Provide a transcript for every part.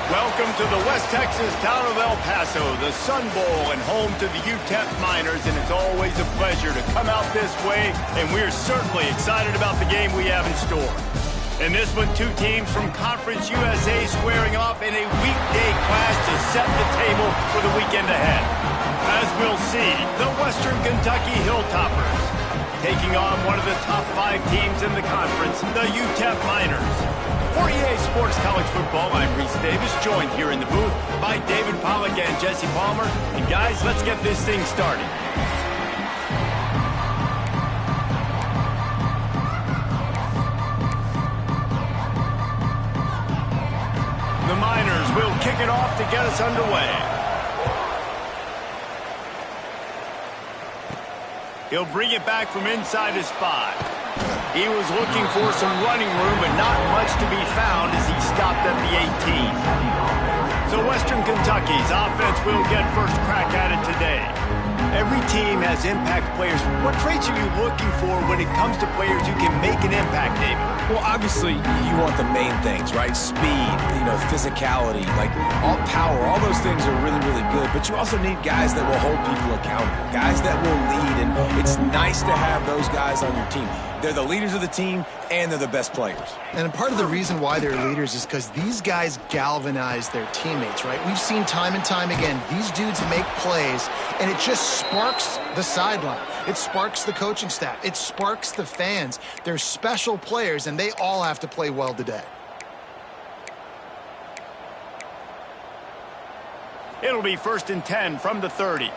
Welcome to the West Texas town of El Paso, the Sun Bowl and home to the UTEP Miners, and it's always a pleasure to come out this way, and we're certainly excited about the game we have in store. In this one, two teams from Conference USA squaring off in a weekday clash to set the table for the weekend ahead. As we'll see, the Western Kentucky Hilltoppers taking on one of the top 5 teams in the conference, the UTEP Miners. For EA Sports College Football, I'm Reese Davis, joined here in the booth by David Pollack and Jesse Palmer. And guys, let's get this thing started. The Miners will kick it off to get us underway. He'll bring it back from inside his 5. He was looking for some running room, but not much to be found as he stopped at the 18. So Western Kentucky's offense will get first crack at it today. Every team has impact players. What traits are you looking for when it comes to players who can make an impact, David? Well, obviously, you want the main things, right? Speed, physicality, like all power, all those things are really, really good. But you also need guys that will hold people accountable, guys that will lead. And it's nice to have those guys on your team. They're the leaders of the team, and they're the best players. And part of the reason why they're leaders is because these guys galvanize their teammates, right? We've seen time and time again, these dudes make plays, and it just sparks the sideline. It sparks the coaching staff. It sparks the fans. They're special players, and they all have to play well today. It'll be 1st and 10 from the 30.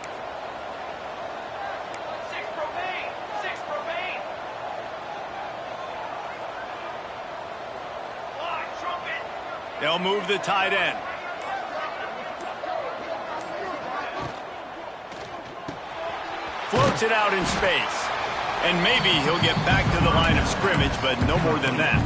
They'll move the tight end. Floats it out in space. And maybe he'll get back to the line of scrimmage, but no more than that.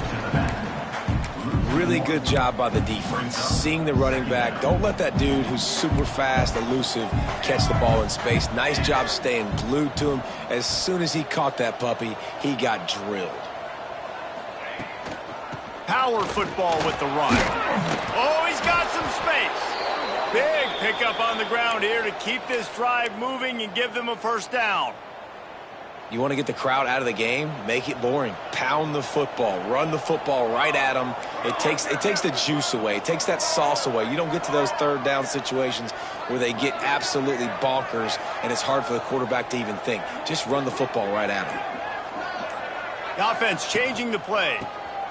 Really good job by the defense. Seeing the running back. Don't let that dude who's super fast, elusive, catch the ball in space. Nice job staying glued to him. As soon as he caught that puppy, he got drilled. Power football with the run. Oh, he's got some space. Big pickup on the ground here to keep this drive moving and give them a first down. You want to get the crowd out of the game? Make it boring. Pound the football. Run the football right at them. It takes the juice away. It takes that sauce away. You don't get to those third down situations where they get absolutely bonkers and it's hard for the quarterback to even think. Just run the football right at them. The offense changing the play.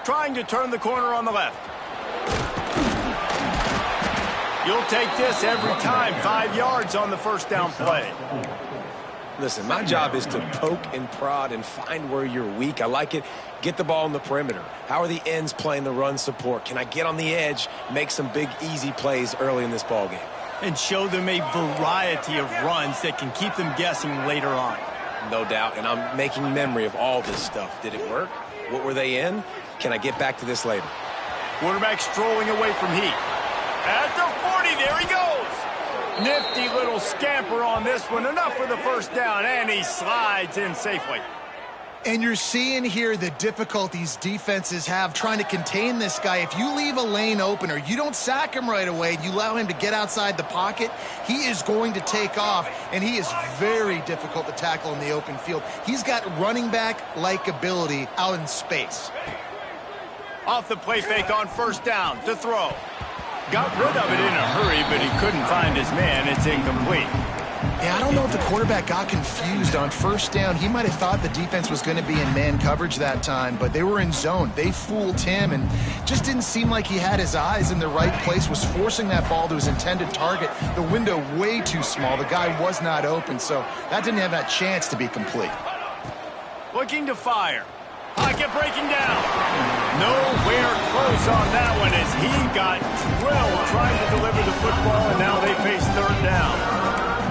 Trying to turn the corner on the left. You'll take this every time. 5 yards on the first down play. Listen, my job is to poke and prod and find where you're weak. I like it. Get the ball in the perimeter. How are the ends playing the run support? Can I get on the edge, make some big, easy plays early in this ballgame? And show them a variety of runs that can keep them guessing later on. No doubt, and I'm making memory of all this stuff. Did it work? What were they in? Can I get back to this later? Quarterback strolling away from heat. At the 40, there he goes. Nifty little scamper on this one. Enough for the first down, and he slides in safely. And you're seeing here the difficulties defenses have trying to contain this guy. If you leave a lane open or you don't sack him right away, you allow him to get outside the pocket, he is going to take off, and he is very difficult to tackle in the open field. He's got running back-like ability out in space. Off the play fake on first down to throw. Got rid of it in a hurry, but he couldn't find his man. It's incomplete. Yeah, I don't know if the quarterback got confused on first down. He might have thought the defense was going to be in man coverage that time, but they were in zone. They fooled him and just didn't seem like he had his eyes in the right place, was forcing that ball to his intended target. The window way too small. The guy was not open, so that didn't have that chance to be complete. Looking to fire. Pocket breaking down. Nowhere close on that one as he got drilled trying to deliver the football, and now they face third down.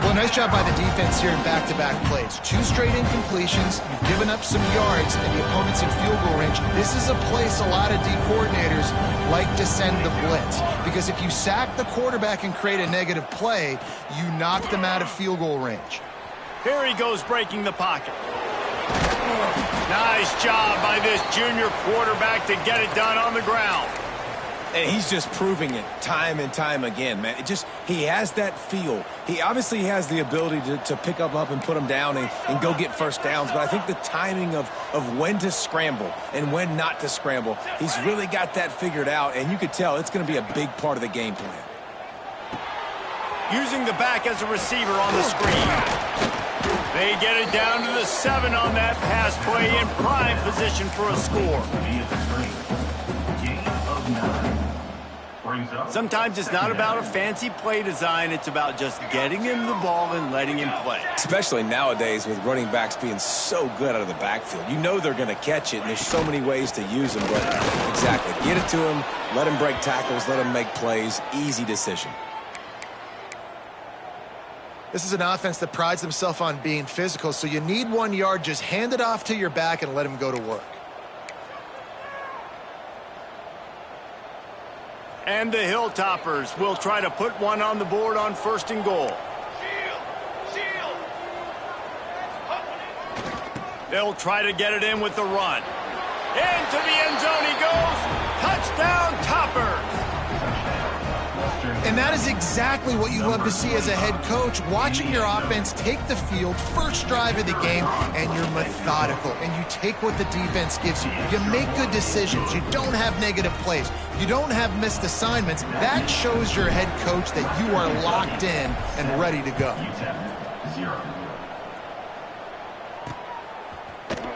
Well, nice job by the defense here in back-to-back plays. 2 straight incompletions. You've given up some yards, and the opponent's in field goal range. This is a place a lot of D coordinators like to send the blitz, because if you sack the quarterback and create a negative play, you knock them out of field goal range. Here he goes breaking the pocket. Nice job by this junior quarterback to get it done on the ground. And he's just proving it time and time again, man. He has that feel. He obviously has the ability to pick up and put them down and go get first downs. But I think the timing of when to scramble and when not to scramble, he's really got that figured out. And you could tell it's going to be a big part of the game plan. Using the back as a receiver on the screen. They get it down to the 7 on that pass play in prime position for a score. Sometimes it's not about a fancy play design. It's about just getting him the ball and letting him play. Especially nowadays with running backs being so good out of the backfield. You know they're going to catch it, and there's so many ways to use them. But exactly, get it to him, let him break tackles, let him make plays. Easy decision. This is an offense that prides themselves on being physical, so you need 1 yard, just hand it off to your back and let him go to work. And the Hilltoppers will try to put one on the board on 1st and goal. They'll try to get it in with the run. Into the end zone he goes. Touchdown, Toppers. And that is exactly what you love to see as a head coach, watching your offense take the field, first drive of the game, and you're methodical, and you take what the defense gives you. You make good decisions. You don't have negative plays. You don't have missed assignments. That shows your head coach that you are locked in and ready to go.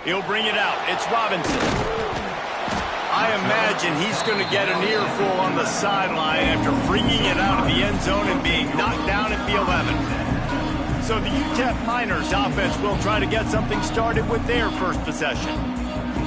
He'll bring it out. It's Robinson. I imagine he's going to get an earful on the sideline after bringing it out of the end zone and being knocked down at the 11. So the UTEP Miners offense will try to get something started with their first possession.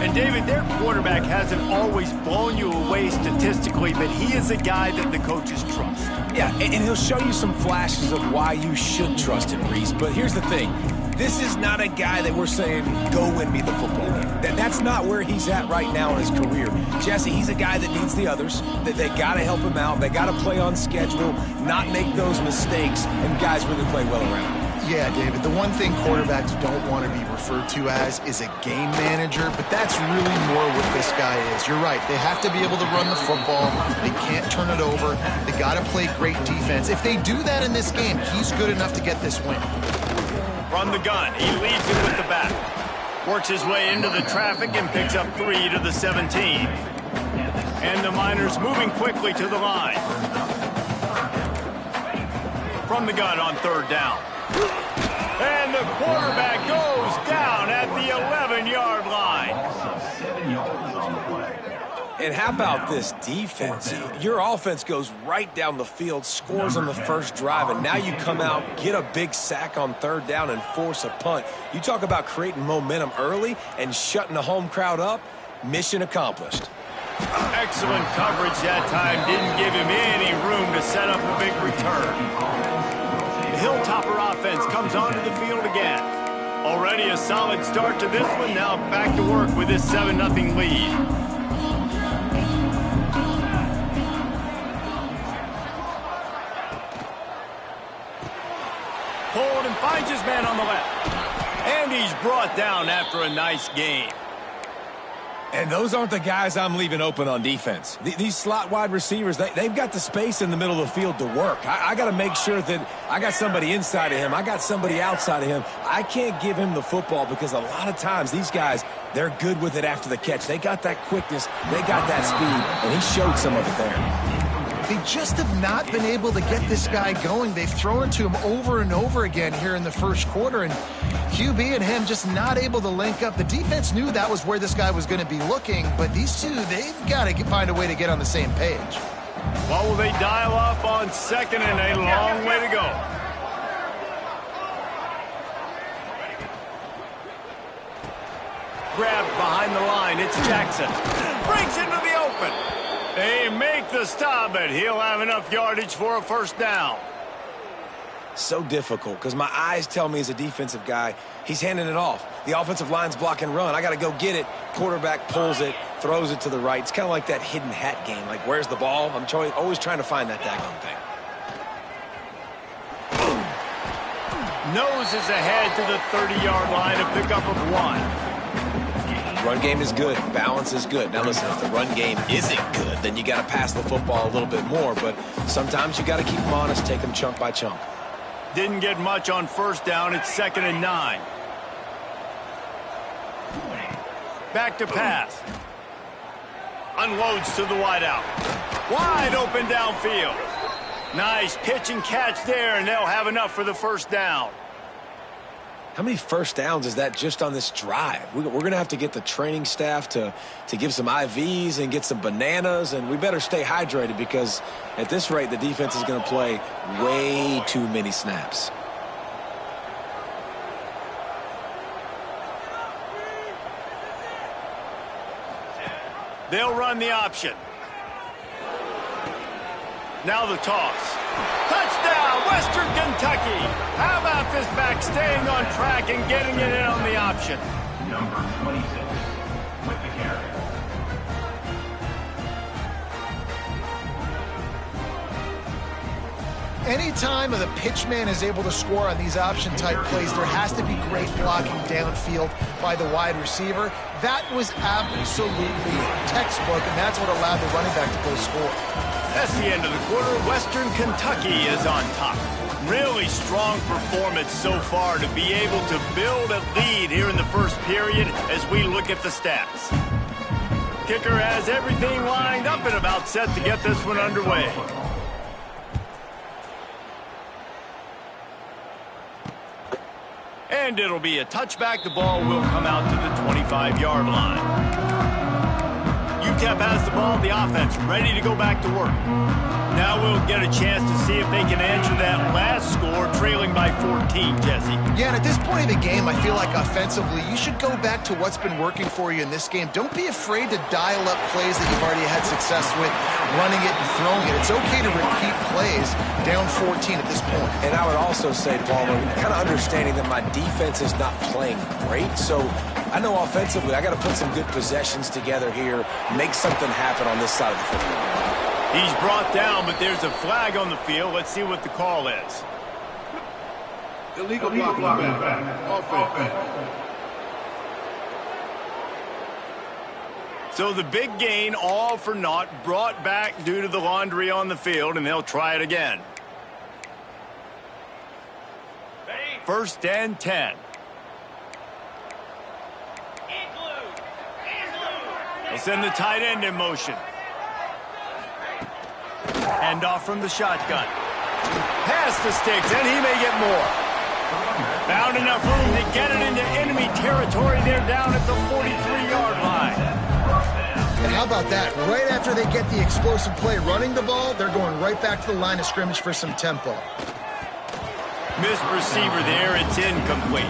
And David, their quarterback hasn't always blown you away statistically, but he is a guy that the coaches trust. Yeah, and he'll show you some flashes of why you should trust him, Reese. But here's the thing. This is not a guy that we're saying, go win me the football game. That's not where he's at right now in his career. Jesse, he's a guy that needs the others. That they got to help him out. They got to play on schedule, not make those mistakes, and guys really play well around him. Yeah, David, the one thing quarterbacks don't want to be referred to as is a game manager, but that's really more what this guy is. You're right. They have to be able to run the football. They can't turn it over. They got to play great defense. If they do that in this game, he's good enough to get this win. From the gun, he leads it with the back. Works his way into the traffic and picks up 3 to the 17. And the Miners moving quickly to the line. From the gun on 3rd down. And the quarterback goes down at the 11-yard line. And how about this defense? Your offense goes right down the field, scores on the first drive, and now you come out, get a big sack on 3rd down, and force a punt. You talk about creating momentum early and shutting the home crowd up. Mission accomplished. Excellent coverage that time. Didn't give him any room to set up a big return. The Hilltopper offense comes onto the field again. Already a solid start to this one. Now back to work with this 7-0 lead. Pulled and finds his man on the left. And he's brought down after a nice game. And those aren't the guys I'm leaving open on defense. These slot wide receivers, they've got the space in the middle of the field to work. I got to make sure that I got somebody inside of him. I got somebody outside of him. I can't give him the football because a lot of times these guys, they're good with it after the catch. They got that quickness. They got that speed, and he showed some of it there. They just have not been able to get this guy going. They've thrown it to him over and over again here in the first quarter, and QB and him just not able to link up. The defense knew that was where this guy was going to be looking, but these two, they've got to find a way to get on the same page. What will they dial up on 2nd and a long way to go? Grabbed behind the line, it's Jackson. Breaks into the open. They make the stop, but he'll have enough yardage for a 1st down. So difficult because my eyes tell me as a defensive guy, he's handing it off. The offensive line's block and run. I got to go get it. Quarterback pulls it, throws it to the right. It's kind of like that hidden hat game. Like, where's the ball? I'm always trying to find that daggone thing. Noses ahead to the 30-yard line, a pickup of 1. Run game is good. Balance is good. Now, listen, if the run game isn't good, then you got to pass the football a little bit more. But sometimes you got to keep them honest, take them chunk by chunk. Didn't get much on first down. It's 2nd and 9. Back to pass. Unloads to the wideout. Wide open downfield. Nice pitch and catch there, and they'll have enough for the first down. How many first downs is that just on this drive? We're going to have to get the training staff to give some IVs and get some bananas, and we better stay hydrated because at this rate, the defense is going to play way too many snaps. They'll run the option. Now the toss. Touchdown, Western Kentucky. How about this back staying on track and getting it in on the option? Number 26 with the carry. Anytime the pitchman is able to score on these option-type plays, there has to be great blocking downfield by the wide receiver. That was absolutely textbook, and that's what allowed the running back to go score. That's the end of the quarter. Western Kentucky is on top. Really strong performance so far to be able to build a lead here in the first period as we look at the stats. Kicker has everything lined up and about set to get this one underway. And it'll be a touchback. The ball will come out to the 25-yard line. UTEP has the ball, the offense ready to go back to work. Now we'll get a chance to see if they can answer that last score, trailing by 14, Jesse. Yeah, and at this point in the game, I feel like offensively, you should go back to what's been working for you in this game. Don't be afraid to dial up plays that you've already had success with, running it and throwing it. It's okay to repeat plays down 14 at this point. And I would also say, Palmer, kind of understanding that my defense is not playing great, so I know offensively I got to put some good possessions together here, make something happen on this side of the football. He's brought down, but there's a flag on the field. Let's see what the call is. Illegal blocking back. Offense. So the big gain, all for naught, brought back due to the laundry on the field, and they'll try it again. 1st and 10. They'll send the tight end in motion. Hand off from the shotgun. Pass the sticks, and he may get more. Found enough room to get it into enemy territory. They're down at the 43-yard line. And how about that? Right after they get the explosive play running the ball, they're going right back to the line of scrimmage for some tempo. Missed receiver there. It's incomplete.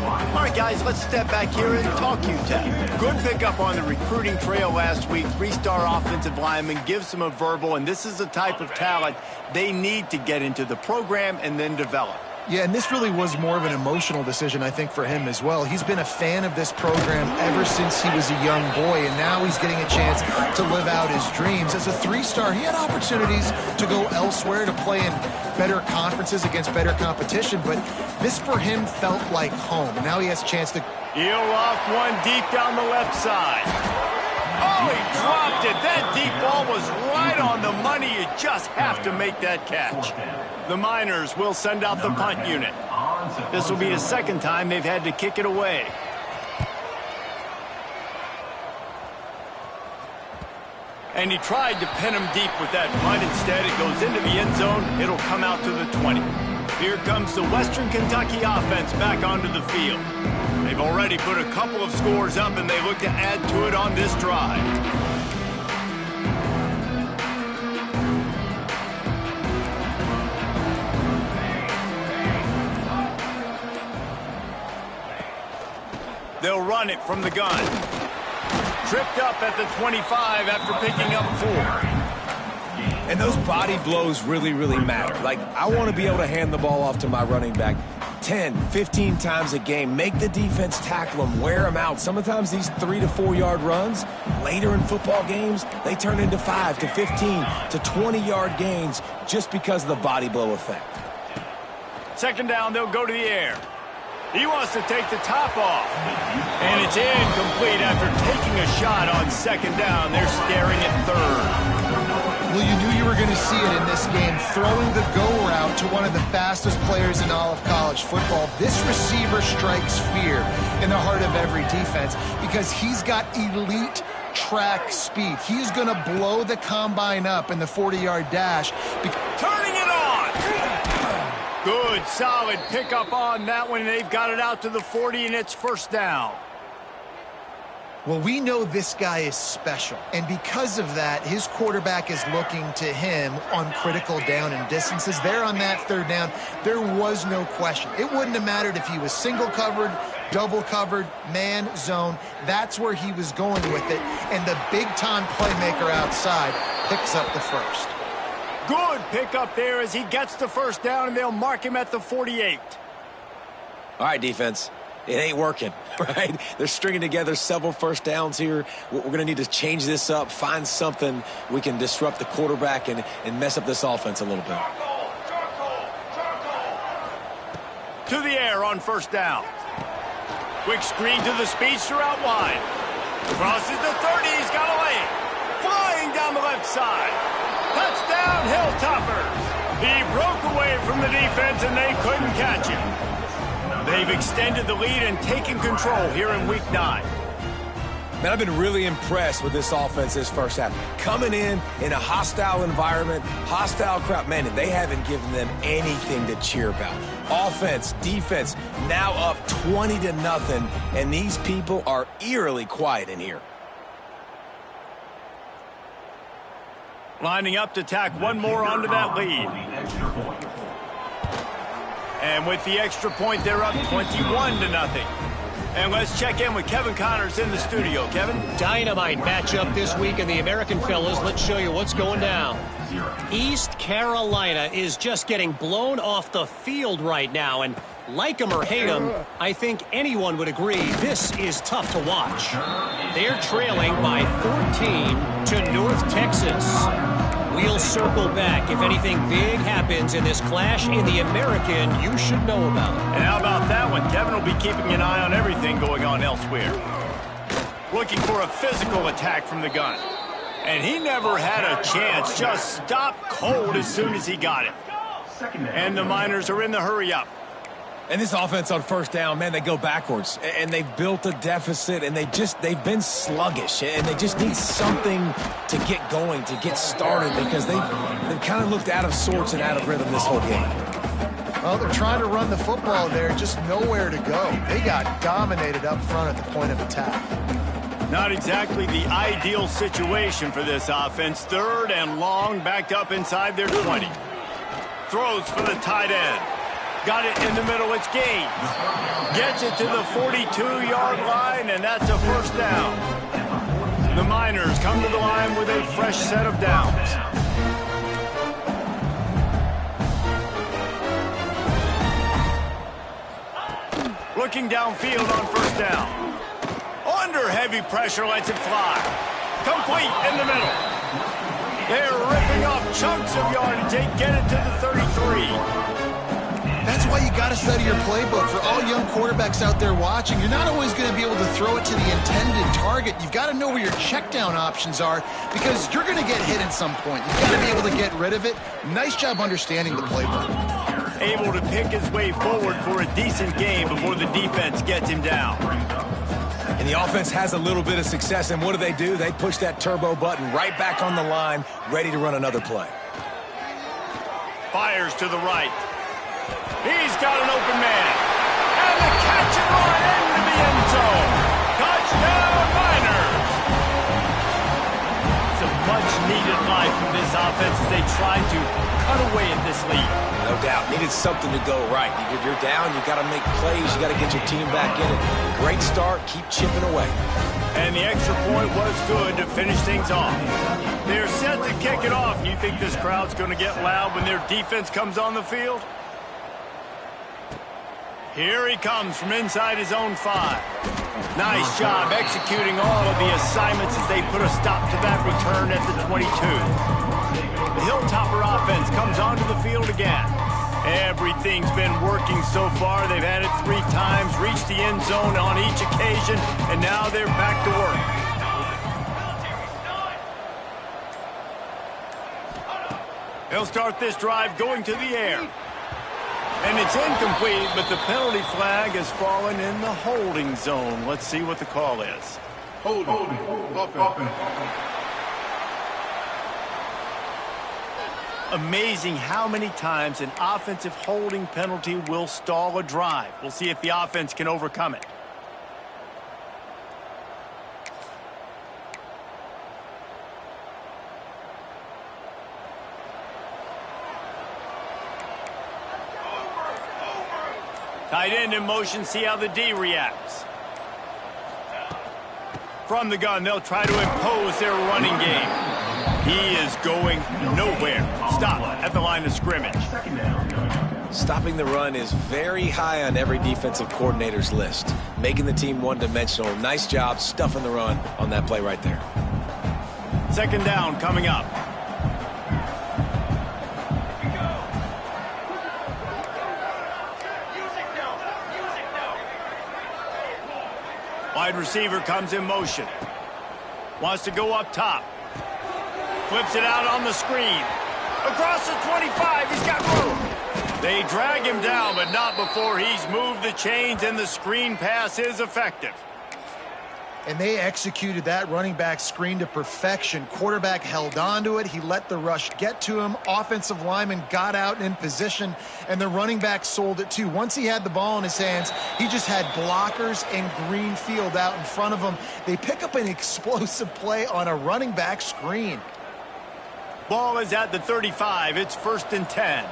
All right, guys, let's step back here and talk UTEP. Good pickup on the recruiting trail last week. 3-star offensive lineman gives them a verbal, and this is the type of talent they need to get into the program and then develop. Yeah, and this really was more of an emotional decision, I think, for him as well. He's been a fan of this program ever since he was a young boy, and now he's getting a chance to live out his dreams. As a 3-star, he had opportunities to go elsewhere, to play in better conferences against better competition, but this for him felt like home. Now he has a chance to... He'll off one deep down the left side. Oh, he dropped it. That deep ball was right on the money. You just have to make that catch. The Miners will send out the punt unit. This will be the second time they've had to kick it away. And he tried to pin him deep with that punt. Instead, it goes into the end zone. It'll come out to the 20. Here comes the Western Kentucky offense back onto the field. They've already put a couple of scores up, and they look to add to it on this drive. They'll run it from the gun. Tripped up at the 25 after picking up 4. And those body blows really, really matter. Like, I want to be able to hand the ball off to my running back 10, 15 times a game. Make the defense tackle them, wear them out. Sometimes these 3 to 4 yard runs, later in football games, they turn into 5 to 15 to 20-yard gains just because of the body blow effect. 2nd down, they'll go to the air. He wants to take the top off. And it's incomplete after taking a shot on second down. They're staring at third. Well, you knew you were going to see it in this game, throwing the go route to one of the fastest players in all of college football. This receiver strikes fear in the heart of every defense because he's got elite track speed. He's going to blow the combine up in the 40-yard dash. Turning it on! Good, solid pickup on that one. They've got it out to the 40, and it's first down. Well, we know this guy is special, and because of that, his quarterback is looking to him on critical down and distances. There on that third down, there was no question. It wouldn't have mattered if he was single covered, double covered, man, zone. That's where he was going with it, and the big-time playmaker outside picks up the first. Good pickup there as he gets the first down, and they'll mark him at the 48. All right, defense. It ain't working, right? They're stringing together several first downs here. We're going to need to change this up, find something we can disrupt the quarterback and mess up this offense a little bit. To the air on first down. Quick screen to the speedster out wide. Crosses the 30. He's got a lane. Flying down the left side. Touchdown, Hilltoppers. He broke away from the defense, and they couldn't catch him. They've extended the lead and taken control here in Week 9. Man, I've been really impressed with this offense this first half. Coming in a hostile environment, hostile crowd, man, and they haven't given them anything to cheer about. Offense, defense, now up 20-0, and these people are eerily quiet in here. Lining up to tack one more onto that lead. And with the extra point, they're up 21-0. And let's check in with Kevin Connors in the studio. Kevin? Dynamite matchup this week in the American fellas. Let's show you what's going down. East Carolina is just getting blown off the field right now. And like them or hate them, I think anyone would agree this is tough to watch. They're trailing by 14 to North Texas. We'll circle back if anything big happens in this clash in the American you should know about. And how about that one? Kevin will be keeping an eye on everything going on elsewhere. Looking for a physical attack from the gun. And he never had a chance. Just stopped cold as soon as he got it. And the Miners are in the hurry-up. And this offense on first down, man, they go backwards. And they've built a deficit, and they've been sluggish. And they just need something to get going, to get started, because they've kind of looked out of sorts and out of rhythm this whole game. Well, they're trying to run the football there, just nowhere to go. They got dominated up front at the point of attack. Not exactly the ideal situation for this offense. Third and long, backed up inside their 20. Throws for the tight end. Got it in the middle, it's gained. Gets it to the 42-yard line, and that's a first down. The Miners come to the line with a fresh set of downs. Looking downfield on first down. Under heavy pressure, lets it fly. Complete in the middle. They're ripping off chunks of yardage. They get it to the 33. That's why you got to study your playbook. For all young quarterbacks out there watching, you're not always going to be able to throw it to the intended target. You've got to know where your check down options are because you're going to get hit at some point. You've got to be able to get rid of it. Nice job understanding the playbook. Able to pick his way forward for a decent game before the defense gets him down. And the offense has a little bit of success, and what do? They push that turbo button right back on the line, ready to run another play. Fires to the right. He's got an open man. And the catch and run into the end zone. Touchdown, Miners. It's a much-needed life from this offense as they try to cut away at this lead. No doubt. Needed something to go right. You're down, you got to make plays, you got to get your team back in it. Great start, keep chipping away. And the extra point was good to finish things off. They're set to kick it off. You think this crowd's going to get loud when their defense comes on the field? Here he comes from inside his own 5. Nice job executing all of the assignments as they put a stop to that return at the 22. The Hilltopper offense comes onto the field again. Everything's been working so far. They've had it 3 times, reached the end zone on each occasion, and now they're back to work. They'll start this drive going to the air. And it's incomplete, but the penalty flag has fallen in the holding zone. Let's see what the call is. Holding. Offense. Amazing how many times an offensive holding penalty will stall a drive. We'll see if the offense can overcome it. Tight end in motion, see how the D reacts. From the gun, they'll try to impose their running game. He is going nowhere. Stop at the line of scrimmage. Stopping the run is very high on every defensive coordinator's list. Making the team one-dimensional. Nice job stuffing the run on that play right there. Second down coming up. Wide receiver comes in motion. Wants to go up top. Flips it out on the screen. Across the 25, he's got room. They drag him down, but not before he's moved the chains, and the screen pass is effective. And they executed that running back screen to perfection. Quarterback held on to it. He let the rush get to him. Offensive lineman got out and in position, and the running back sold it too. Once he had the ball in his hands, he just had blockers and green field out in front of him. They pick up an explosive play on a running back screen. Ball is at the 35. It's 1st and 10.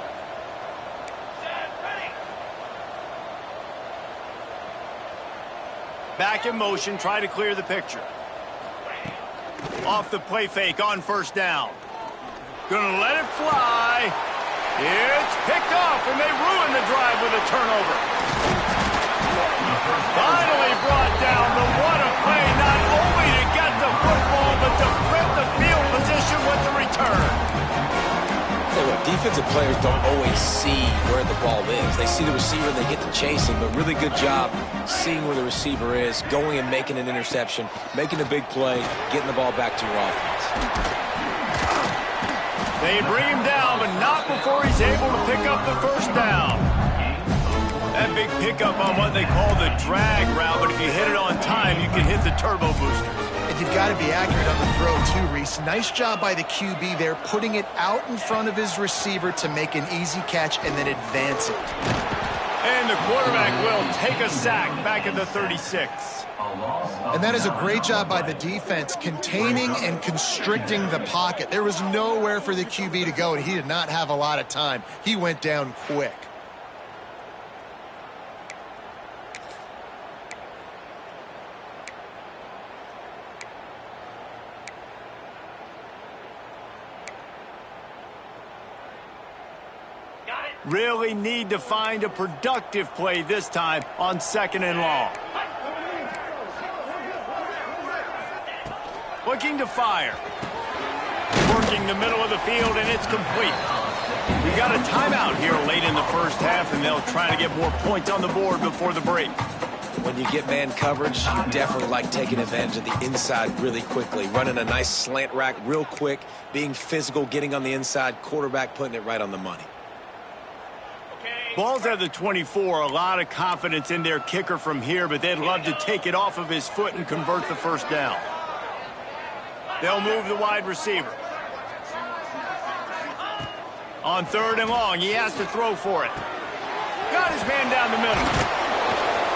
Back in motion, try to clear the picture. Off the play fake on 1st down. Gonna let it fly. It's picked off, and they ruin the drive with a turnover. Finally brought down. What a play, not only to get the football, but to flip the field position with the return. Hey, look, defensive players don't always see where the ball is. They see the receiver and they get to chasing, but really good job seeing where the receiver is, going and making an interception, making a big play, getting the ball back to your offense. They bring him down, but not before he's able to pick up the 1st down. That big pickup on what they call the drag route, but if you hit it on time, you can hit the turbo boosters. And you've got to be accurate on the throw too, Reese. Nice job by the QB there, putting it out in front of his receiver to make an easy catch and then advance it. And the quarterback will take a sack back at the 36. And that is a great job by the defense, containing and constricting the pocket. There was nowhere for the QB to go, and he did not have a lot of time. He went down quick. Really need to find a productive play this time on 2nd and long. Looking to fire. Working the middle of the field, and it's complete. We got a timeout here late in the 1st half, and they'll try to get more points on the board before the break. When you get man coverage, you definitely like taking advantage of the inside really quickly. Running a nice slant rack real quick, being physical, getting on the inside, quarterback putting it right on the money. Ball's at the 24. A lot of confidence in their kicker from here, but they'd love to take it off of his foot and convert the 1st down. They'll move the wide receiver. On 3rd and long, he has to throw for it. Got his man down the middle.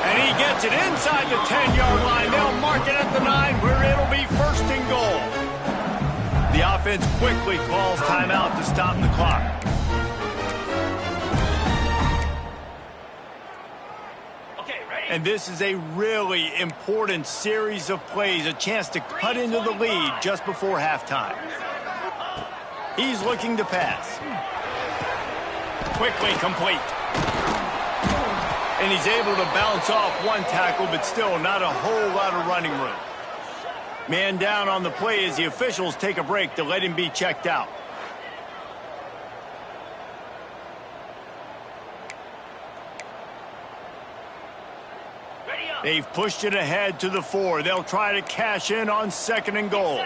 And he gets it inside the 10-yard line. They'll mark it at the 9, where it'll be 1st and goal. The offense quickly calls timeout to stop the clock. And this is a really important series of plays, a chance to cut into the lead just before halftime. He's looking to pass. Quickly complete. And he's able to bounce off one tackle, but still not a whole lot of running room. Man down on the play as the officials take a break to let him be checked out. They've pushed it ahead to the 4. They'll try to cash in on 2nd and goal.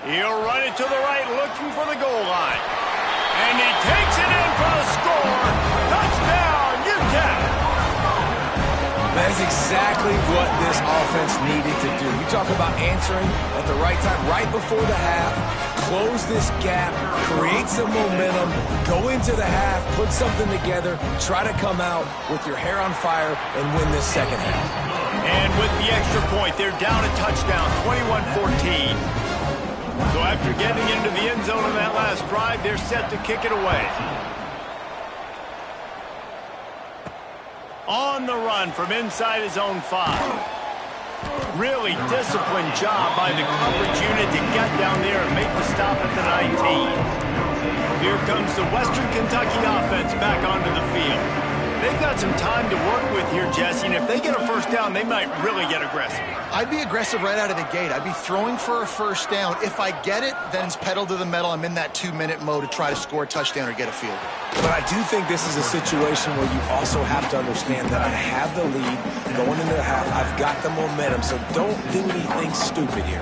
He'll run it to the right, looking for the goal line. And he takes it in for the score. Touchdown, UTEP! That is exactly what this offense needed to do. You talk about answering at the right time, right before the half, close this gap, create some momentum, go into the half, put something together, try to come out with your hair on fire and win this second half. And with the extra point, they're down a touchdown, 21-14. So after getting into the end zone on that last drive, they're set to kick it away. On the run from inside his own 5. Really disciplined job by the coverage unit to get down there and make the stop at the 19. Here comes the Western Kentucky offense back onto the field. They've got some time to work with here, Jesse, and if they get a first down, they might really get aggressive. I'd be aggressive right out of the gate. I'd be throwing for a first down. If I get it, then it's pedal to the metal. I'm in that 2-minute mode to try to score a touchdown or get a field goal. But I do think this is a situation where you also have to understand that I have the lead going into the half. I've got the momentum, so don't do anything stupid here.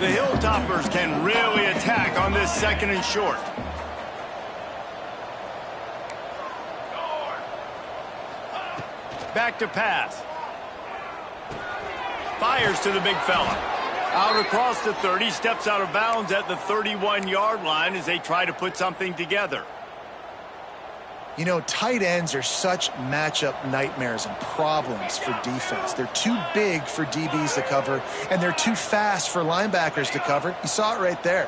The Hilltoppers can really attack on this 2nd and short. Back to pass. Fires to the big fella. Out across the 30, steps out of bounds at the 31-yard line as they try to put something together. You know, tight ends are such matchup nightmares and problems for defense. They're too big for DBs to cover, and they're too fast for linebackers to cover. You saw it right there.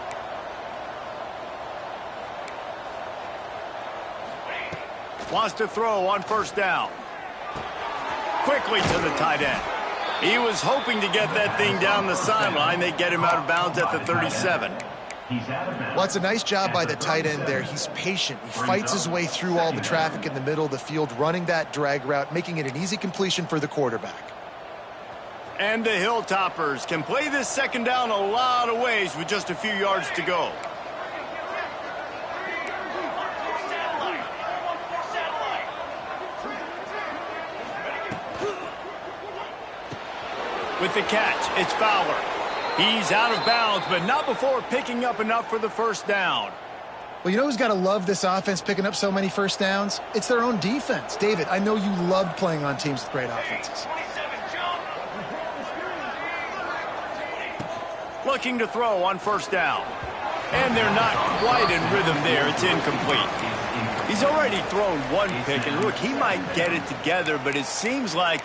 Wants to throw on first down. Quickly to the tight end. He was hoping to get that thing down the sideline. They get him out of bounds at the 37. Well, it's a nice job by the tight end there. He's patient. He fights his way through all the traffic in the middle of the field, running that drag route, making it an easy completion for the quarterback. And the Hilltoppers can play this 2nd down a lot of ways with just a few yards to go. With the catch, it's Fowler. He's out of bounds, but not before picking up enough for the first down. Well, you know who's got to love this offense picking up so many first downs? It's their own defense. David, I know you loved playing on teams with great offenses. Looking to throw on first down. And they're not quite in rhythm there. It's incomplete. He's already thrown one pick, and look, he might get it together, but it seems like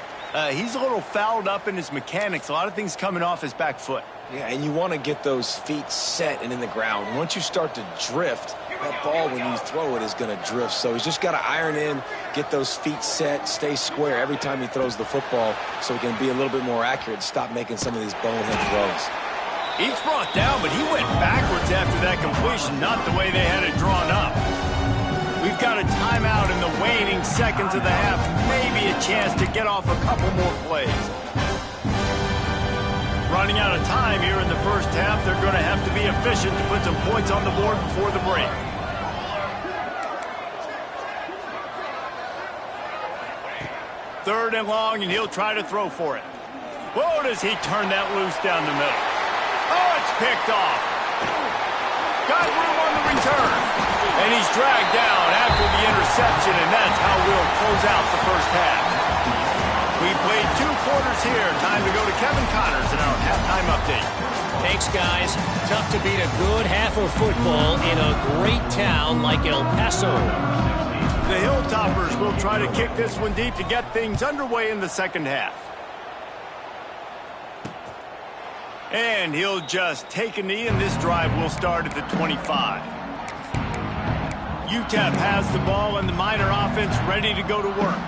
he's a little fouled up in his mechanics. A lot of things coming off his back foot. Yeah, and you want to get those feet set and in the ground. Once you start to drift, that ball, when you throw it, is going to drift. So he's just got to iron in, get those feet set, stay square every time he throws the football so he can be a little bit more accurate and stop making some of these bonehead throws. He's brought down, but he went backwards after that completion, not the way they had it drawn up. We've got a timeout in the waning seconds of the half, maybe a chance to get off a couple more plays. Running out of time here in the first half, they're going to have to be efficient to put some points on the board before the break. Third and long, and he'll try to throw for it. Whoa, does he turn that loose down the middle. Oh, it's picked off. Got room on the return. And he's dragged down after the interception, and that's how we'll close out the first half. We played 2 quarters here. Time to go to Kevin Connors in our halftime update. Thanks, guys. Tough to beat a good half of football in a great town like El Paso. The Hilltoppers will try to kick this one deep to get things underway in the second half. And he'll just take a knee, and this drive will start at the 25. UTEP has the ball, and the Miner offense ready to go to work.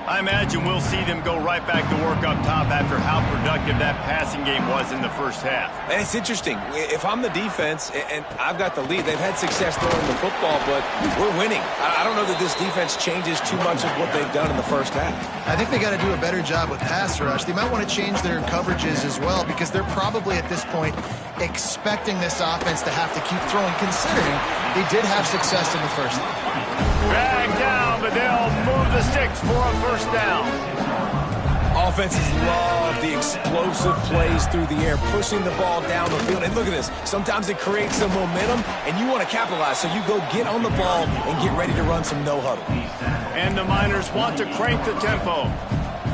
I imagine we'll see them go right back to work up top after how productive that passing game was in the first half. And it's interesting. If I'm the defense and I've got the lead, they've had success throwing the football, but we're winning. I don't know that this defense changes too much of what they've done in the first half. I think they got to do a better job with pass rush. They might want to change their coverages as well, because they're probably at this point expecting this offense to have to keep throwing, considering they did have success in the first half. Dragged down but they'll move the sticks for a first down. Offenses love the explosive plays through the air, pushing the ball down the field. And look at this. Sometimes it creates some momentum, and you want to capitalize. So you go get on the ball and get ready to run some no-huddle. And the Miners want to crank the tempo.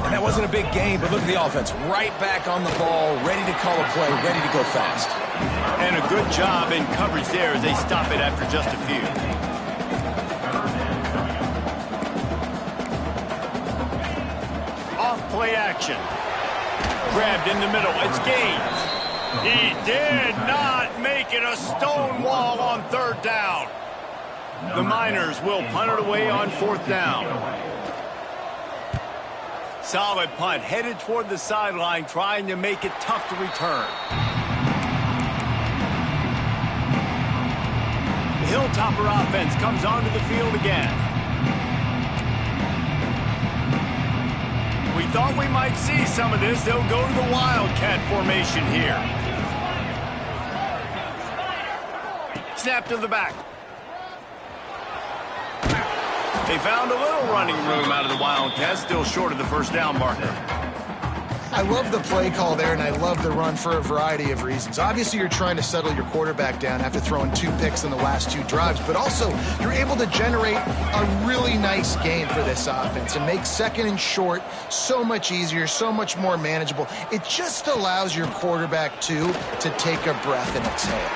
And that wasn't a big game, but look at the offense. Right back on the ball, ready to call a play, ready to go fast. And a good job in coverage there as they stop it after just a few. Play action. Grabbed in the middle. It's Gaines. He did not make it a stone wall on third down. The Miners will punt it away on fourth down. Solid punt. Headed toward the sideline, trying to make it tough to return. The Hilltopper offense comes onto the field again. We thought we might see some of this. They'll go to the Wildcat formation here. Snap to the back. They found a little running room out of the Wildcats, still short of the first down marker. I love the play call there, and I love the run for a variety of reasons. Obviously, you're trying to settle your quarterback down after throwing 2 picks in the last 2 drives, but also you're able to generate a really nice game for this offense and make second and short so much easier, so much more manageable. It just allows your quarterback, too, to take a breath and exhale.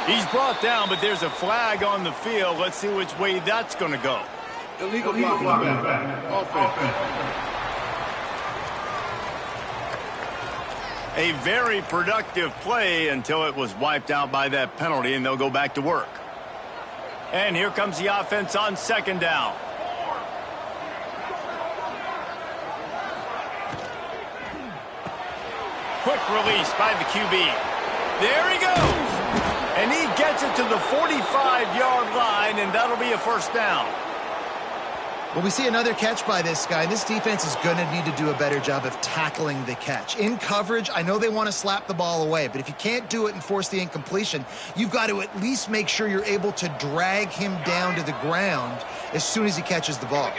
He's brought down, but there's a flag on the field. Let's see which way that's going to go. Illegal blocking back. Offense. A very productive play until it was wiped out by that penalty, and they'll go back to work. And here comes the offense on second down. Quick release by the QB. There he goes. And he gets it to the 45-yard line, and that'll be a first down. Well, we see another catch by this guy. This defense is going to need to do a better job of tackling the catch. In coverage, I know they want to slap the ball away, but if you can't do it and force the incompletion, you've got to at least make sure you're able to drag him down to the ground as soon as he catches the ball.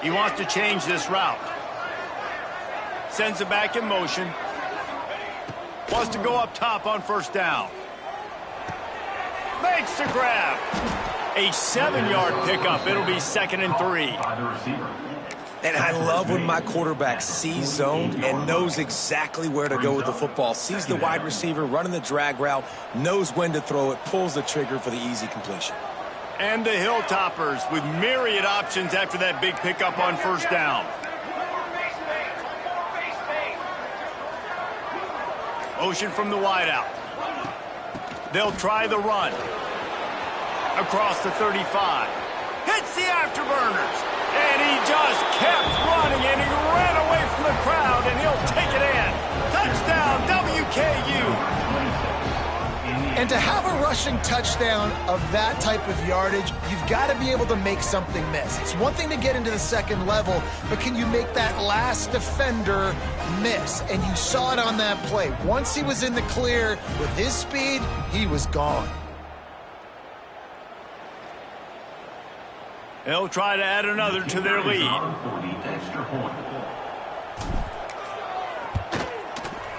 He wants to change this route. Sends it back in motion. Wants to go up top on first down. Makes the grab. A 7-yard pickup. It'll be 2nd and 3. And I love when my quarterback sees zone and knows exactly where to go with the football. Sees the wide receiver running the drag route, knows when to throw it, pulls the trigger for the easy completion. And the Hilltoppers with myriad options after that big pickup on first down. Motion from the wideout. They'll try the run. Across the 35. Hits the afterburners. And he just kept running, and he ran away from the crowd, and he'll take it in. Touchdown, WKU. And to have a rushing touchdown of that type of yardage, you've got to be able to make something miss. It's one thing to get into the second level, but can you make that last defender miss? And you saw it on that play. Once he was in the clear with his speed, he was gone. They'll try to add another to their lead.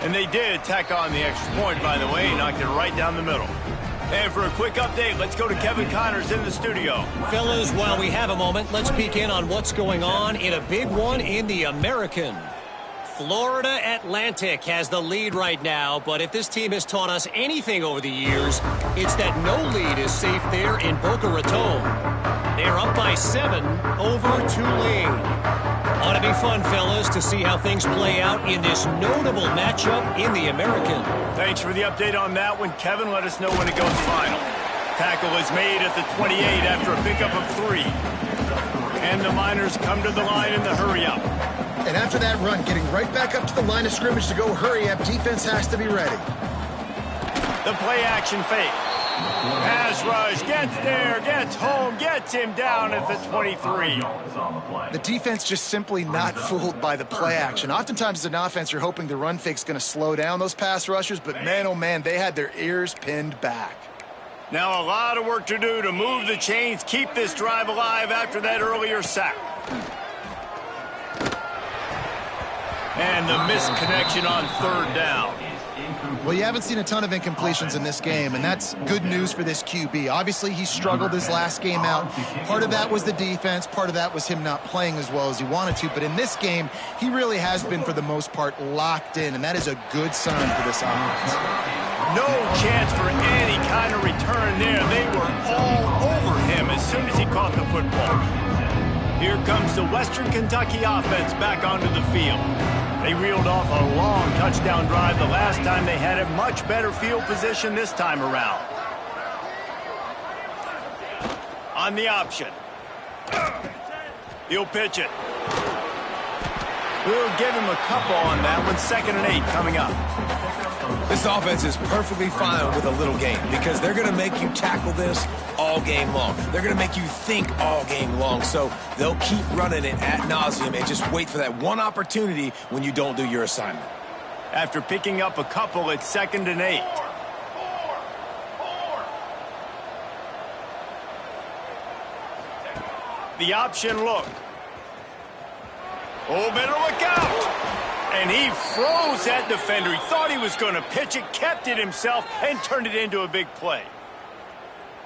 And they did tack on the extra point, by the way. Knocked it right down the middle. And for a quick update, let's go to Kevin Connors in the studio. Fellas, while we have a moment, let's peek in on what's going on in a big one in the American. Florida Atlantic has the lead right now, but if this team has taught us anything over the years, it's that no lead is safe there in Boca Raton. They're up by 7 over Tulane. Ought to be fun, fellas, to see how things play out in this notable matchup in the American. Thanks for the update on that one, Kevin. Let us know when it goes final. Tackle is made at the 28 after a pickup of 3. And the Miners come to the line in the hurry-up. And after that run, getting right back up to the line of scrimmage to go hurry up, defense has to be ready. The play-action fake. Pass rush, gets there, gets home, gets him down at the 23. The defense just simply not fooled by the play action. Oftentimes as an offense, you're hoping the run fake's going to slow down those pass rushers, but man, oh man, they had their ears pinned back. Now a lot of work to do to move the chains, keep this drive alive after that earlier sack. And the misconnection on third down. Well, you haven't seen a ton of incompletions in this game, and that's good news for this QB. Obviously, he struggled his last game out. Part of that was the defense. Part of that was him not playing as well as he wanted to. But in this game, he really has been, for the most part, locked in, and that is a good sign for this offense. No chance for any kind of return there. They were all over him as soon as he caught the football. Here comes the Western Kentucky offense back onto the field. They reeled off a long touchdown drive the last time they had it. Much better field position this time around. On the option. He'll pitch it. We'll give him a couple on that one. 2nd and 8 coming up. This offense is perfectly fine with a little game because they're going to make you tackle this all game long. They're going to make you think all game long. So they'll keep running it ad nauseum and just wait for that one opportunity when you don't do your assignment. After picking up a couple, it's 2nd and 8. The option look. Oh, better look out. And he froze that defender. He thought he was going to pitch it, kept it himself, and turned it into a big play.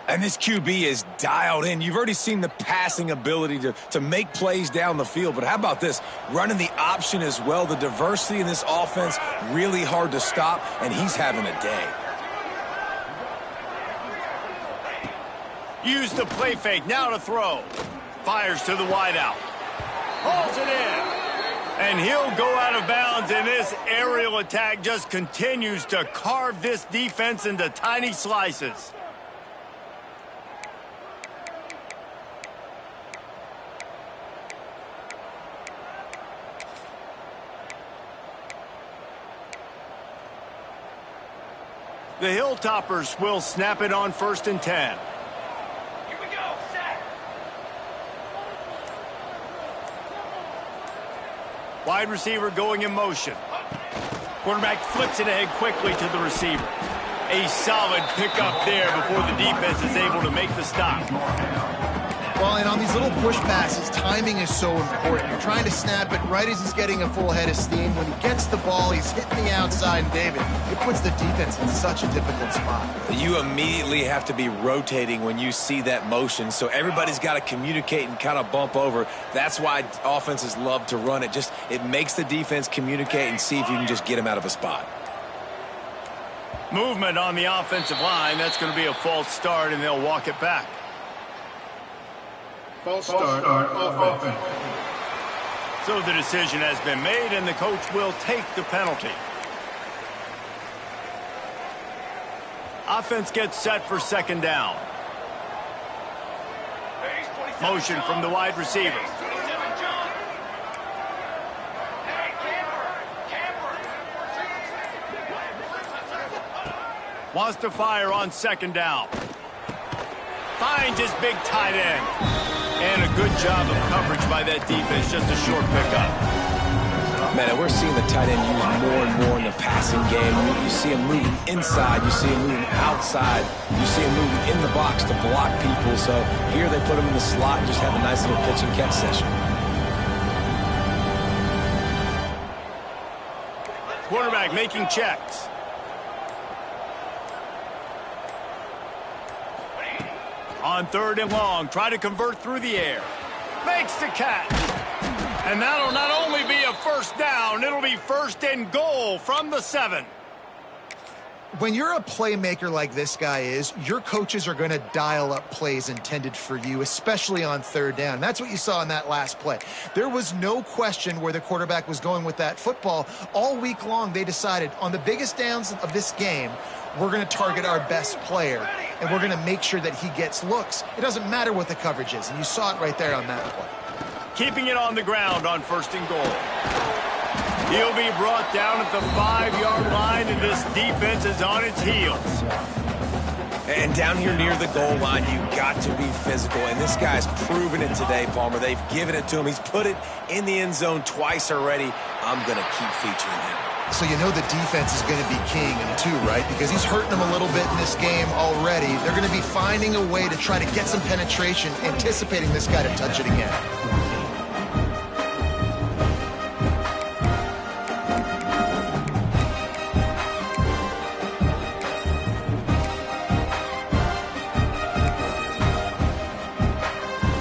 And this QB is dialed in. You've already seen the passing ability to make plays down the field. But how about this? Running the option as well. The diversity in this offense, really hard to stop, and he's having a day. Use the play fake. Now to throw. Fires to the wideout. Hauls it in. And he'll go out of bounds, and this aerial attack just continues to carve this defense into tiny slices. The Hilltoppers will snap it on 1st and 10. Wide receiver going in motion. Quarterback flips it ahead quickly to the receiver. A solid pickup there before the defense is able to make the stop. Well, and on these little push passes, timing is so important. You're trying to snap it right as he's getting a full head of steam. When he gets the ball, he's hitting the outside, and David, it puts the defense in such a difficult spot. You immediately have to be rotating when you see that motion, so everybody's got to communicate and kind of bump over. That's why offenses love to run it. It makes the defense communicate and see if you can just get him out of a spot. Movement on the offensive line. That's going to be a false start, and they'll walk it back. False start offense. So the decision has been made, and the coach will take the penalty. Offense gets set for 2nd down. Motion from the wide receiver. Wants to fire on 2nd down. Finds his big tight end. And a good job of coverage by that defense. Just a short pickup. Man, we're seeing the tight end used more and more in the passing game. You see him moving inside. You see him moving outside. You see him moving in the box to block people. So here they put him in the slot and just have a nice little pitch and catch session. Quarterback making checks. On 3rd and long, try to convert through the air. Makes the catch. And that'll not only be a 1st down, it'll be 1st and goal from the 7. When you're a playmaker like this guy is, your coaches are going to dial up plays intended for you, especially on 3rd down. That's what you saw in that last play. There was no question where the quarterback was going with that football. All week long, they decided on the biggest downs of this game, we're going to target our best player, and we're going to make sure that he gets looks. It doesn't matter what the coverage is, and you saw it right there on that play. Keeping it on the ground on 1st and goal. He'll be brought down at the 5-yard line, and this defense is on its heels. And down here near the goal line, you've got to be physical, and this guy's proven it today, Palmer. They've given it to him. He's put it in the end zone twice already. I'm going to keep featuring him. So you know the defense is going to be king in two, right? Because he's hurting them a little bit in this game already. They're going to be finding a way to try to get some penetration, anticipating this guy to touch it again.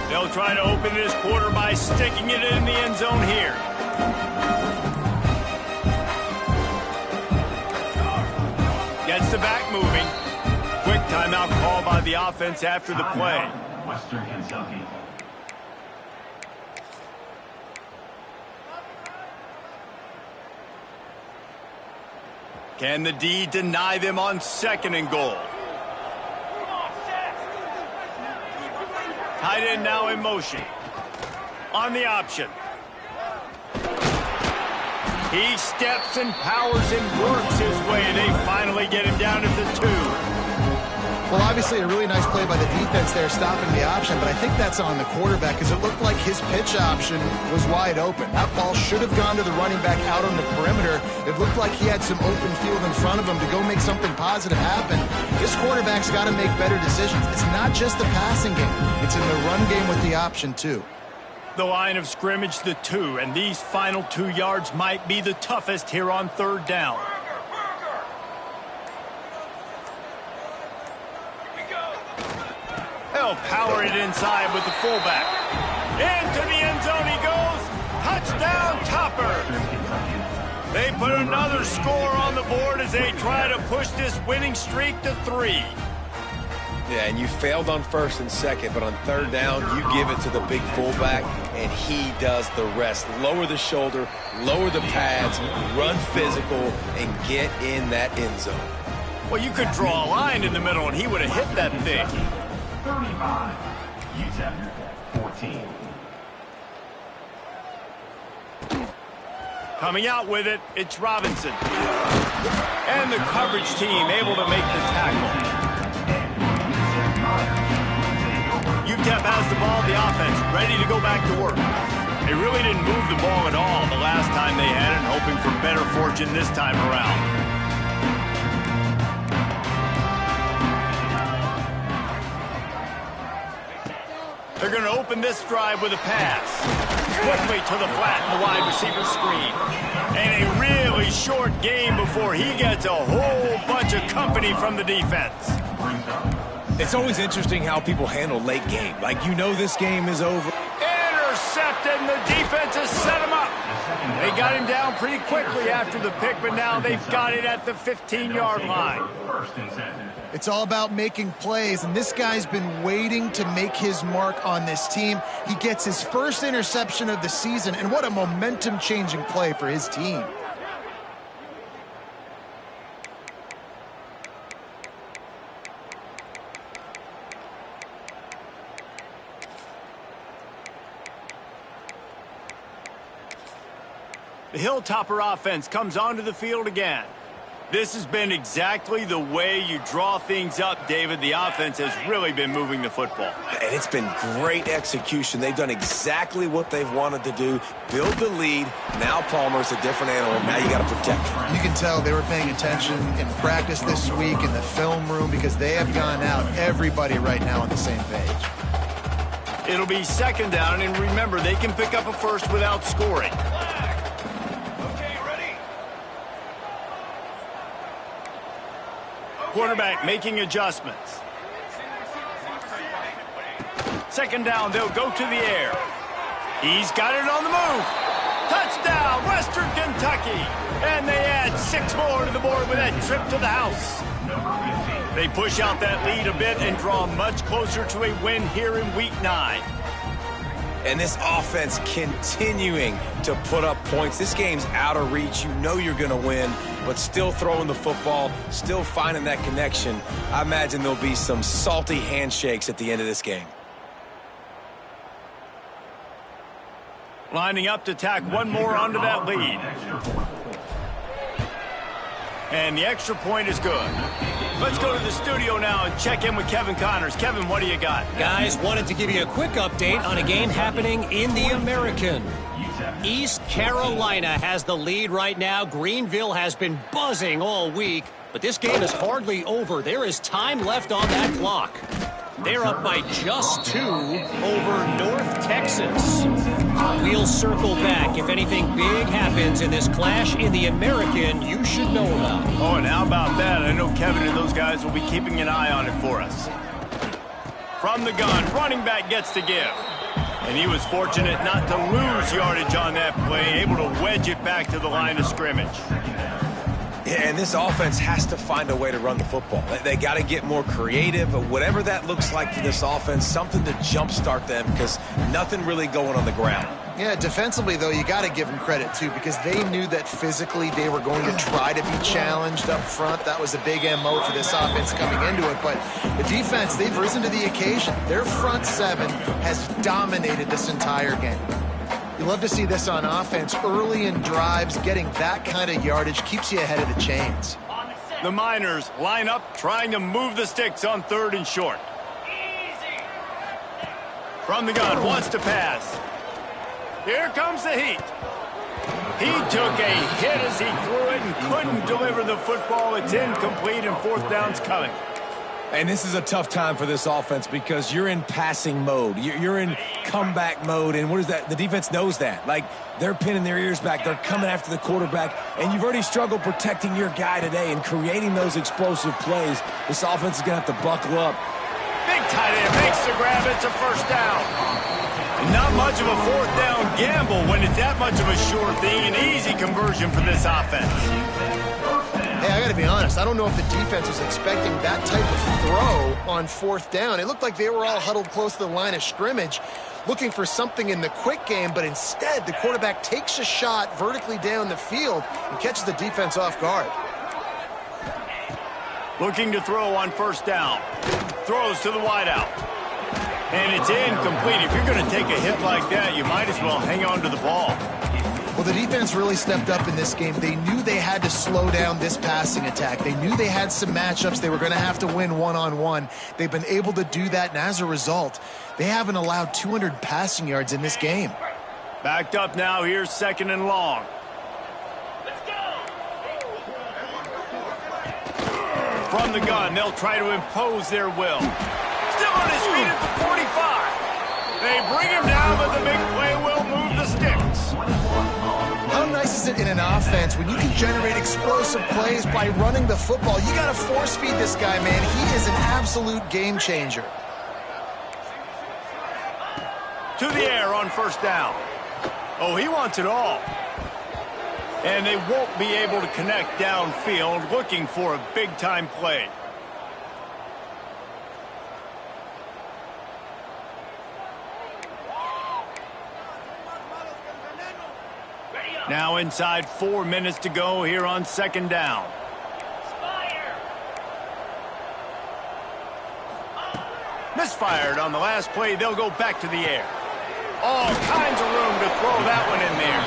They'll try to open this quarter by sticking it in the end zone here. Gets the back moving. Quick timeout call by the offense after the play. Western Kentucky. Can the D deny them on 2nd and goal? Tight end now in motion. On the option. He steps and powers and works his way. They finally get him down at the 2. Well, obviously a really nice play by the defense there, stopping the option, but I think that's on the quarterback because it looked like his pitch option was wide open. That ball should have gone to the running back out on the perimeter. It looked like he had some open field in front of him to go make something positive happen. This quarterback's got to make better decisions. It's not just the passing game. It's in the run game with the option, too. The line of scrimmage, the 2, and these final 2 yards might be the toughest here on 3rd down. They'll power it inside with the fullback. Into the end zone he goes. Touchdown, Toppers. They put another score on the board as they try to push this winning streak to 3. Yeah, and you failed on 1st and 2nd, but on 3rd down, you give it to the big fullback, and he does the rest. Lower the shoulder, lower the pads, run physical, and get in that end zone. Well, you could draw a line in the middle, and he would have hit that thing. 35. UTEP 14. Coming out with it, it's Robinson. And the coverage team able to make the tackle. UTEP has the ball, the offense, ready to go back to work. They really didn't move the ball at all the last time they had it, hoping for better fortune this time around. They're going to open this drive with a pass. Quickly to the flat in the wide receiver screen. And a really short game before he gets a whole bunch of company from the defense. It's always interesting how people handle late game. Like, you know this game is over. Intercepted, and the defense has set him up. They got him down pretty quickly after the pick, but now they've got it at the 15-yard line. It's all about making plays, and this guy's been waiting to make his mark on this team. He gets his first interception of the season, and what a momentum-changing play for his team. The Hilltopper offense comes onto the field again. This has been exactly the way you draw things up, David. The offense has really been moving the football. And it's been great execution. They've done exactly what they've wanted to do. Build the lead. Now Palmer's a different animal. Now you got to protect him. You can tell they were paying attention in practice this week in the film room because they have gone out, everybody right now on the same page. It'll be 2nd down, and remember, they can pick up a first without scoring. Quarterback making adjustments. 2nd down, they'll go to the air. He's got it on the move. Touchdown, Western Kentucky. And they add 6 more to the board with that trip to the house. They push out that lead a bit and draw much closer to a win here in Week 9. And this offense continuing to put up points. This game's out of reach. You know you're going to win, but still throwing the football, still finding that connection. I imagine there'll be some salty handshakes at the end of this game. Lining up to tack one more onto that lead. And the extra point is good. Let's go to the studio now and check in with Kevin Connors. Kevin, what do you got? Guys, wanted to give you a quick update on a game happening in the American. East Carolina has the lead right now. Greenville has been buzzing all week, but this game is hardly over. There is time left on that clock. They're up by just 2 over North Texas. We'll circle back if anything big happens in this clash in the American you should know about. Oh, and how about that? I know Kevin and those guys will be keeping an eye on it for us. From the gun, running back gets to give. And he was fortunate not to lose yardage on that play, able to wedge it back to the line of scrimmage. Yeah, and this offense has to find a way to run the football. They got to get more creative, whatever that looks like for this offense, something to jumpstart them because nothing really going on the ground. Yeah, defensively, though, you got to give them credit, too, because they knew that physically they were going to try to be challenged up front. That was a big MO for this offense coming into it. But the defense, they've risen to the occasion. Their front seven has dominated this entire game. You love to see this on offense. Early in drives, getting that kind of yardage keeps you ahead of the chains. The Miners line up, trying to move the sticks on 3rd and short. From the gun, wants to pass. Here comes the heat. He took a hit as he threw it and couldn't deliver the football. It's incomplete and 4th down's coming. And this is a tough time for this offense because you're in passing mode. You're in comeback mode, and what is that? The defense knows that. Like, they're pinning their ears back. They're coming after the quarterback, and you've already struggled protecting your guy today and creating those explosive plays. This offense is going to have to buckle up. Big tight end makes the grab. It's a 1st down. And not much of a 4th down gamble when it's that much of a sure thing. An easy conversion for this offense. Hey, I got to be honest. I don't know if the defense was expecting that type of throw on 4th down. It looked like they were all huddled close to the line of scrimmage, looking for something in the quick game, but instead the quarterback takes a shot vertically down the field and catches the defense off guard. Looking to throw on 1st down. Throws to the wideout. And it's incomplete. If you're going to take a hit like that, you might as well hang on to the ball. Well, the defense really stepped up in this game. They knew they had to slow down this passing attack. They knew they had some matchups they were going to have to win one-on-one. They've been able to do that, and as a result, they haven't allowed 200 passing yards in this game. Backed up now. Here's 2nd and long. From the gun, they'll try to impose their will. Still on his feet at the 45. They bring him down, but the big play will move the sticks. How nice is it in an offense when you can generate explosive plays by running the football? You got to force feed this guy, man. He is an absolute game changer. To the air on 1st down. Oh, he wants it all. And they won't be able to connect downfield, looking for a big-time play. Now inside 4 minutes to go here on 2nd down. Misfired on the last play. They'll go back to the air. All kinds of room to throw that one in there.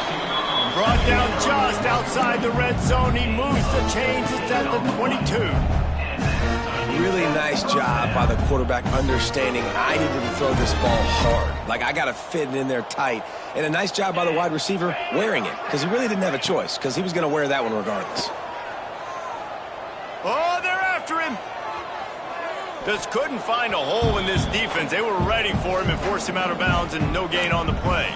Brought down just outside the red zone. He moves the chains. It's at the 22. Really nice job by the quarterback understanding I needed to throw this ball hard. Like, I got to fit it in there tight. And a nice job by the wide receiver wearing it because he really didn't have a choice because he was going to wear that one regardless. Oh, they're after him. Just couldn't find a hole in this defense. They were ready for him and forced him out of bounds and no gain on the play.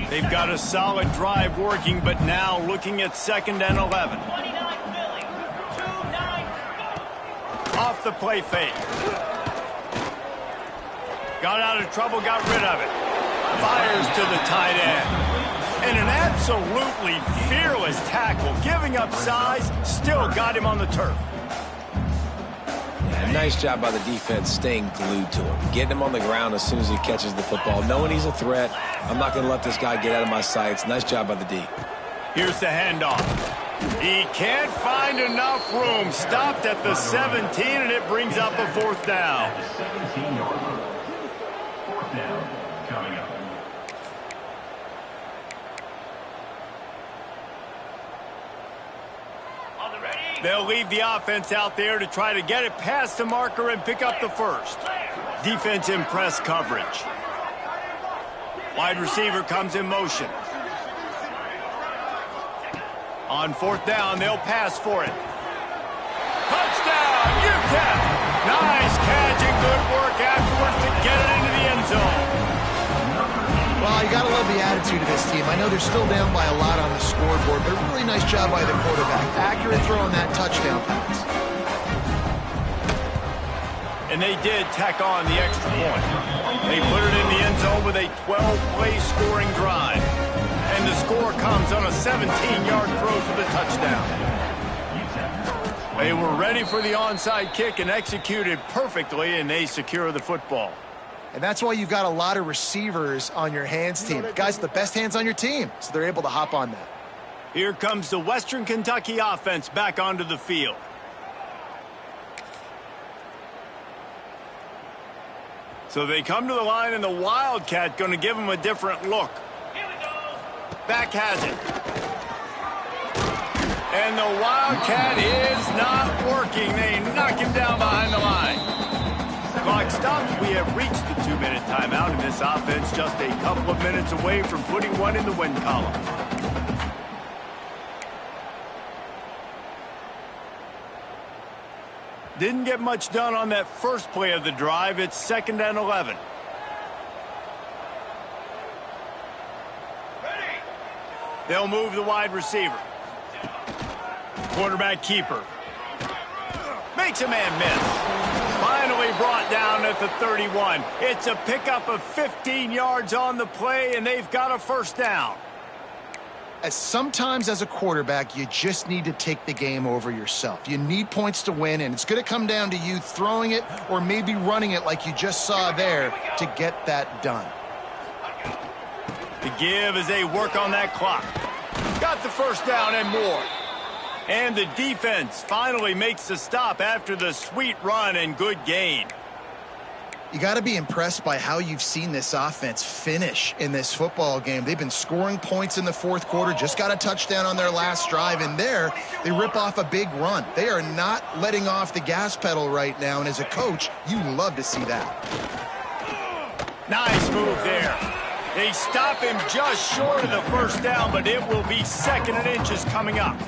They've got a solid drive working, but now looking at 2nd and 11. Off the play fake. Got out of trouble, got rid of it. Fires to the tight end. And an absolutely fearless tackle, giving up size, still got him on the turf. Yeah, nice job by the defense staying glued to him, getting him on the ground as soon as he catches the football, knowing he's a threat. I'm not going to let this guy get out of my sights. Nice job by the D. Here's the handoff. He can't find enough room. Stopped at the 17, and it brings up a 4th down. 17-yard line. 4th down coming up. They'll leave the offense out there to try to get it past the marker and pick up the first. Defense in press coverage. Wide receiver comes in motion. On fourth down, they'll pass for it. Touchdown, UTEP! Nice catch and good work afterwards to get it into the end zone. Well, you got to love the attitude of this team. I know they're still down by a lot on the scoreboard, but a really nice job by the quarterback. Accurate throw on that touchdown pass. And they did tack on the extra point. They put it in the end zone with a 12-play scoring drive. And the score comes on a 17-yard throw for the touchdown. They were ready for the onside kick and executed perfectly, and they secure the football. And that's why you've got a lot of receivers on your hands team. Guys, the best hands on your team, so they're able to hop on that. Here comes the Western Kentucky offense back onto the field. So they come to the line, and the Wildcat going to give them a different look. Back has it. And the Wildcat is not working. They knock him down behind the line. Clock stops. We have reached the 2-minute timeout, and this offense just a couple of minutes away from putting one in the win column. Didn't get much done on that first play of the drive. It's 2nd and 11. They'll move the wide receiver. Quarterback keeper. Makes a man miss. Finally brought down at the 31. It's a pickup of 15 yards on the play, and they've got a first down. Sometimes as a quarterback, you just need to take the game over yourself. You need points to win, and it's going to come down to you throwing it or maybe running it like you just saw there to get that done. The give as they work on that clock. Got the first down and more. And the defense finally makes the stop after the sweet run and good gain. You got to be impressed by how you've seen this offense finish in this football game. They've been scoring points in the fourth quarter, just got a touchdown on their last drive, and there they rip off a big run. They are not letting off the gas pedal right now, and as a coach, you love to see that. Nice move there. They stop him just short of the first down, but it will be 2nd and inches coming up.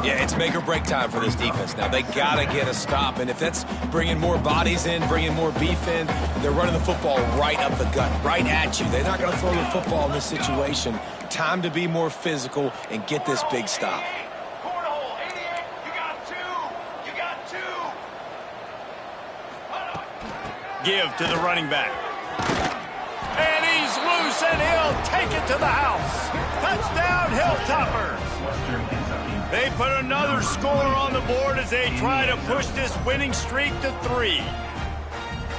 Yeah, it's make or break time for this defense now. They got to get a stop, and if that's bringing more bodies in, bringing more beef in, they're running the football right up the gut, right at you. They're not going to throw the football in this situation. Time to be more physical and get this big stop. Give to the running back. And he's loose, and he'll take it to the house. Touchdown, Hilltoppers. They put another score on the board as they try to push this winning streak to 3.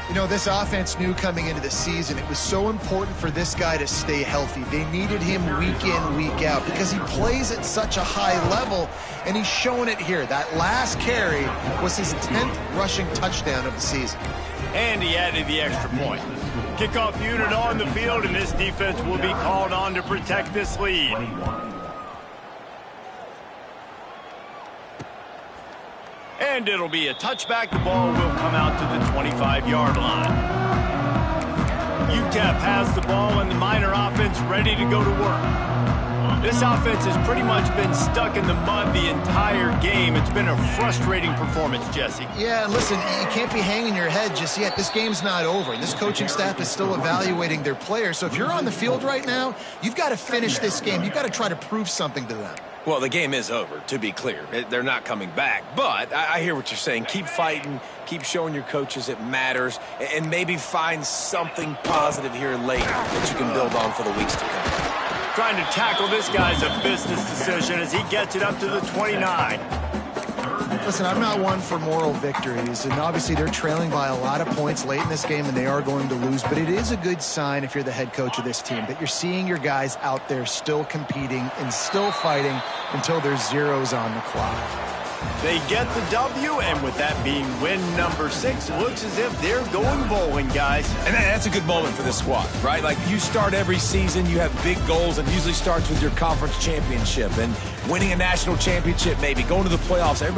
You know, this offense knew coming into the season it was so important for this guy to stay healthy. They needed him week in, week out because he plays at such a high level, and he's showing it here. That last carry was his 10th rushing touchdown of the season. And he added the extra point. Kickoff unit on the field, and this defense will be called on to protect this lead. And it'll be a touchback. The ball will come out to the 25-yard line. UTEP has the ball, and the Miner offense ready to go to work. This offense has pretty much been stuck in the mud the entire game. It's been a frustrating performance, Jesse. Yeah, and listen, you can't be hanging your head just yet. This game's not over. This coaching staff is still evaluating their players. So if you're on the field right now, you've got to finish this game. You've got to try to prove something to them. Well, the game is over, to be clear. They're not coming back. But I hear what you're saying. Keep fighting. Keep showing your coaches it matters. And maybe find something positive here later that you can build on for the weeks to come. Trying to tackle this guy's a business decision as he gets it up to the 29. Listen, I'm not one for moral victories, and obviously they're trailing by a lot of points late in this game, and they are going to lose, but it is a good sign if you're the head coach of this team that you're seeing your guys out there still competing and still fighting until there's zeros on the clock. They get the W, and with that being win number 6, looks as if they're going bowling, guys. And that's a good moment for this squad, right? Like, you start every season, you have big goals, and usually starts with your conference championship and winning a national championship, maybe going to the playoffs. Everybody